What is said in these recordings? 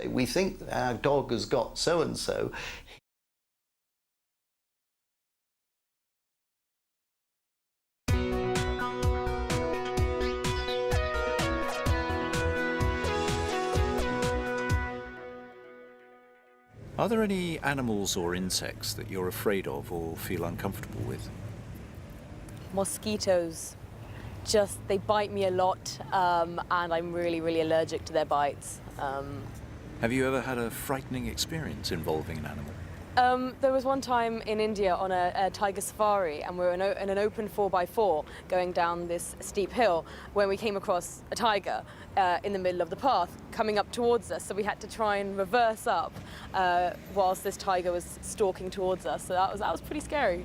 We think our dog has got so-and-so. Are there any animals or insects that you're afraid of or feel uncomfortable with? Mosquitoes. They bite me a lot, and I'm really, really allergic to their bites. Have you ever had a frightening experience involving an animal? There was one time in India on a tiger safari, and we were in an open 4x4 going down this steep hill when we came across a tiger in the middle of the path coming up towards us. So we had to try and reverse up whilst this tiger was stalking towards us. So that was pretty scary.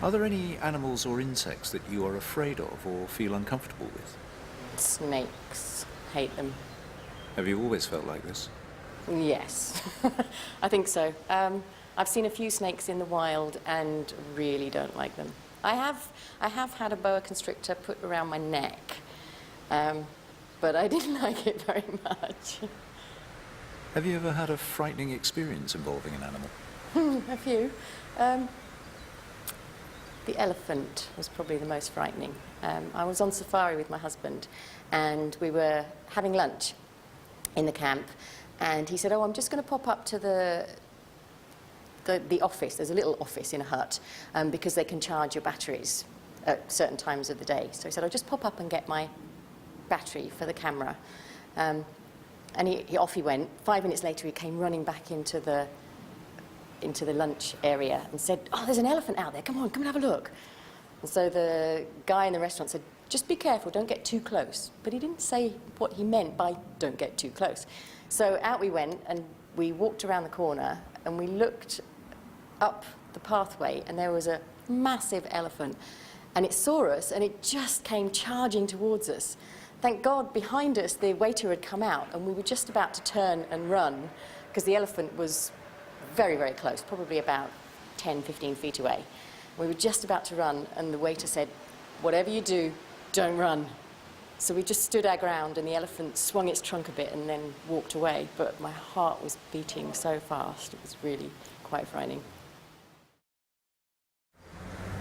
Are there any animals or insects that you are afraid of or feel uncomfortable with? Snakes. Hate them. Have you always felt like this? Yes, I think so. I've seen a few snakes in the wild and really don't like them. I have had a boa constrictor put around my neck, but I didn't like it very much. Have you ever had a frightening experience involving an animal? A few. The elephant was probably the most frightening. I was on safari with my husband and we were having lunch in the camp, and he said, "Oh, I'm just going to pop up to the office. There's a little office in a hut because they can charge your batteries at certain times of the day." So he said, "I'll just pop up and get my battery for the camera." And off he went. 5 minutes later, he came running back into the lunch area and said, "Oh, there's an elephant out there. Come on, come and have a look." And so the guy in the restaurant said, "Just be careful, don't get too close." But he didn't say what he meant by "don't get too close." So out we went, and we walked around the corner, and we looked up the pathway, and there was a massive elephant. And it saw us, and it just came charging towards us. Thank God, behind us, the waiter had come out, and we were just about to turn and run, because the elephant was very, very close, probably about 10, 15 feet away. We were just about to run, and the waiter said, "Whatever you do, don't run." So we just stood our ground, and the elephant swung its trunk a bit and then walked away. But my heart was beating so fast, it was really quite frightening.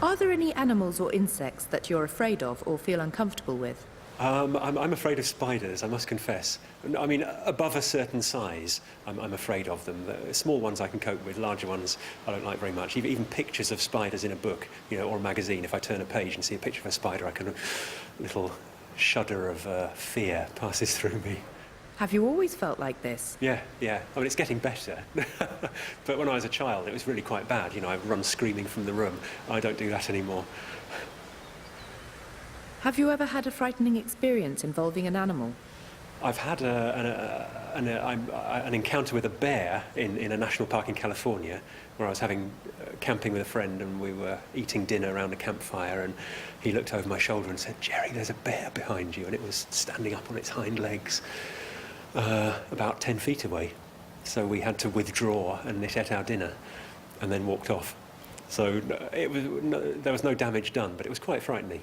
Are there any animals or insects that you're afraid of or feel uncomfortable with? I'm afraid of spiders, I must confess. I mean, above a certain size, I'm afraid of them. The small ones I can cope with, larger ones I don't like very much. Even pictures of spiders in a book, or a magazine, if I turn a page and see a picture of a spider, a little shudder of fear passes through me. Have you always felt like this? Yeah. I mean, it's getting better. But when I was a child, it was really quite bad. I'd run screaming from the room. I don't do that anymore. Have you ever had a frightening experience involving an animal? I've had an encounter with a bear in a national park in California, where I was camping with a friend, and we were eating dinner around a campfire, and he looked over my shoulder and said, "Jerry, there's a bear behind you," and it was standing up on its hind legs about 10 feet away. So we had to withdraw, and it ate our dinner and then walked off. So there was no damage done, but it was quite frightening.